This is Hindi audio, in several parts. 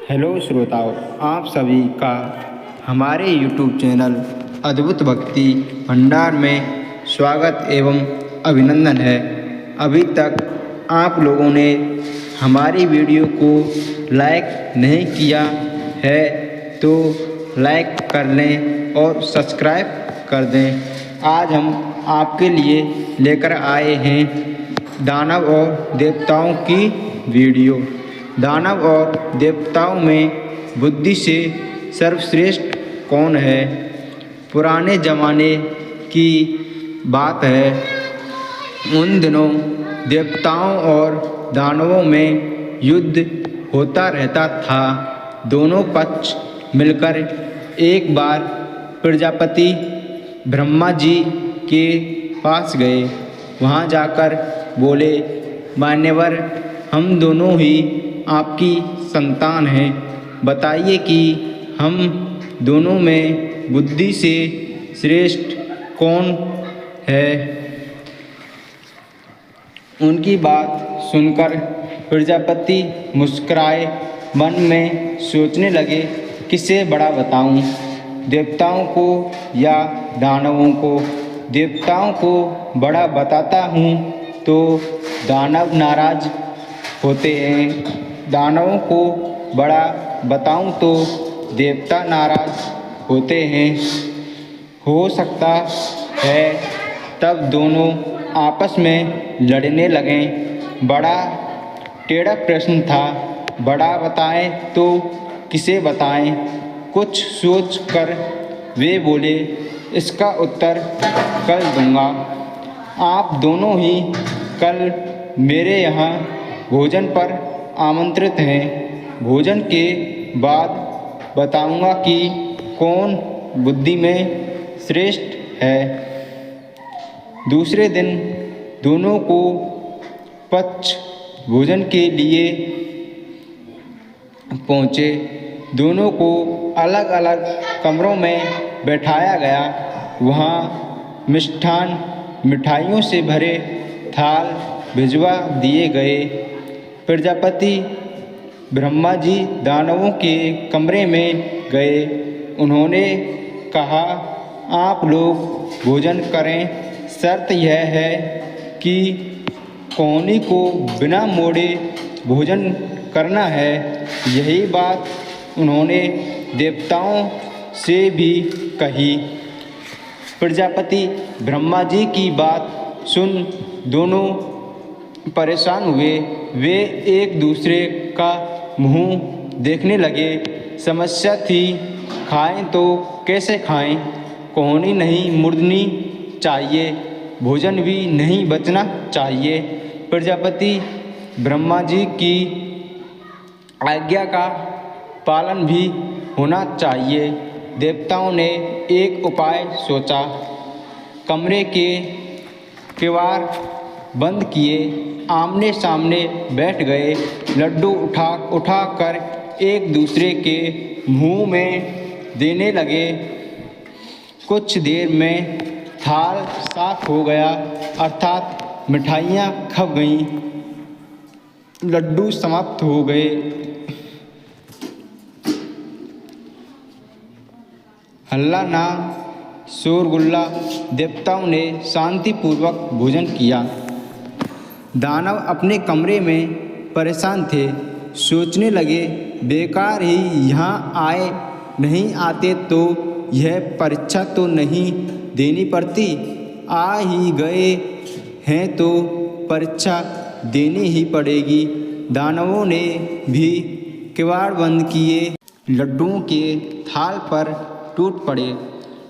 हेलो श्रोताओं, आप सभी का हमारे YouTube चैनल अद्भुत भक्ति भंडार में स्वागत एवं अभिनंदन है। अभी तक आप लोगों ने हमारी वीडियो को लाइक नहीं किया है तो लाइक कर लें और सब्सक्राइब कर दें। आज हम आपके लिए लेकर आए हैं दानव और देवताओं की वीडियो। दानव और देवताओं में बुद्धि से सर्वश्रेष्ठ कौन है? पुराने ज़माने की बात है। उन दिनों देवताओं और दानवों में युद्ध होता रहता था। दोनों पक्ष मिलकर एक बार प्रजापति ब्रह्मा जी के पास गए। वहाँ जाकर बोले, मान्यवर, हम दोनों ही आपकी संतान हैं। बताइए कि हम दोनों में बुद्धि से श्रेष्ठ कौन है? उनकी बात सुनकर प्रजापति मुस्कुराए, मन में सोचने लगे, किसे बड़ा बताऊं, देवताओं को या दानवों को? देवताओं को बड़ा बताता हूँ तो दानव नाराज होते हैं, दानवों को बड़ा बताऊं तो देवता नाराज होते हैं। हो सकता है तब दोनों आपस में लड़ने लगें। बड़ा टेढ़ा प्रश्न था, बड़ा बताएं तो किसे बताएं? कुछ सोच कर वे बोले, इसका उत्तर कल दूंगा। आप दोनों ही कल मेरे यहाँ भोजन पर आमंत्रित हैं। भोजन के बाद बताऊंगा कि कौन बुद्धि में श्रेष्ठ है। दूसरे दिन दोनों को पक्ष भोजन के लिए पहुँचे। दोनों को अलग अलग कमरों में बैठाया गया। वहाँ मिष्ठान मिठाइयों से भरे थाल भिजवा दिए गए। प्रजापति ब्रह्मा जी दानवों के कमरे में गए। उन्होंने कहा, आप लोग भोजन करें, शर्त यह है कि कौनी को बिना मोड़े भोजन करना है। यही बात उन्होंने देवताओं से भी कही। प्रजापति ब्रह्मा जी की बात सुन दोनों परेशान हुए। वे एक दूसरे का मुंह देखने लगे। समस्या थी, खाएं तो कैसे खाएं? कौनी नहीं मुड़नी चाहिए, भोजन भी नहीं बचना चाहिए। प्रजापति ब्रह्मा जी की आज्ञा का पालन भी होना चाहिए। देवताओं ने एक उपाय सोचा। कमरे के किवाड़ बंद किए, आमने सामने बैठ गए। लड्डू उठा कर एक दूसरे के मुंह में देने लगे। कुछ देर में थाल साफ हो गया, अर्थात मिठाइयाँ खप गईं, लड्डू समाप्त हो गए। हल्ला ना शोरगुल्ला। देवताओं ने शांतिपूर्वक भोजन किया। दानव अपने कमरे में परेशान थे। सोचने लगे, बेकार ही यहाँ आए, नहीं आते तो यह परीक्षा तो नहीं देनी पड़ती। आ ही गए हैं तो परीक्षा देनी ही पड़ेगी। दानवों ने भी किवाड़ बंद किए। लड्डुओं के थाल पर टूट पड़े।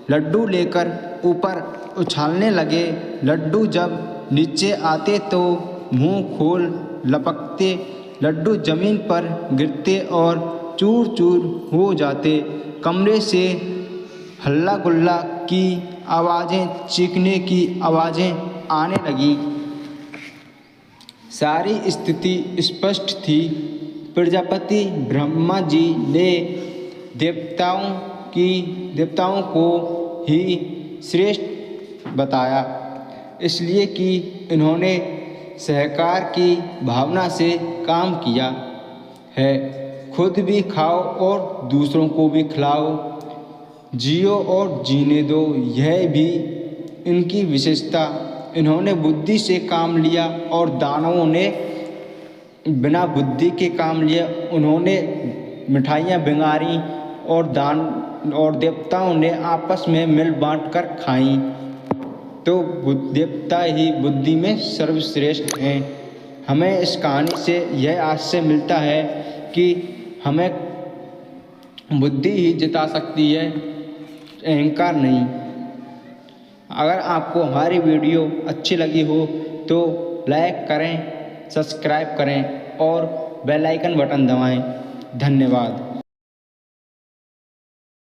लड्डू लेकर ऊपर उछालने लगे। लड्डू जब नीचे आते तो मुंह खोल लपकते। लड्डू जमीन पर गिरते और चूर चूर हो जाते। कमरे से हल्ला गुल्ला की आवाज़ें, चीखने की आवाज़ें आने लगी। सारी स्थिति स्पष्ट थी। प्रजापति ब्रह्मा जी ने देवताओं को ही श्रेष्ठ बताया, इसलिए कि इन्होंने सहकार की भावना से काम किया है। खुद भी खाओ और दूसरों को भी खिलाओ। जियो और जीने दो, यह भी इनकी विशेषता। इन्होंने बुद्धि से काम लिया और दानवों ने बिना बुद्धि के काम लिया। उन्होंने मिठाइयाँ बिगाड़ी और देवताओं ने आपस में मिल बांट कर खाईं। तो देवता ही बुद्धि में सर्वश्रेष्ठ हैं। हमें इस कहानी से यह आशय मिलता है कि हमें बुद्धि ही जिता सकती है, अहंकार नहीं। अगर आपको हमारी वीडियो अच्छी लगी हो तो लाइक करें, सब्सक्राइब करें और बेल आइकन बटन दबाएं। धन्यवाद।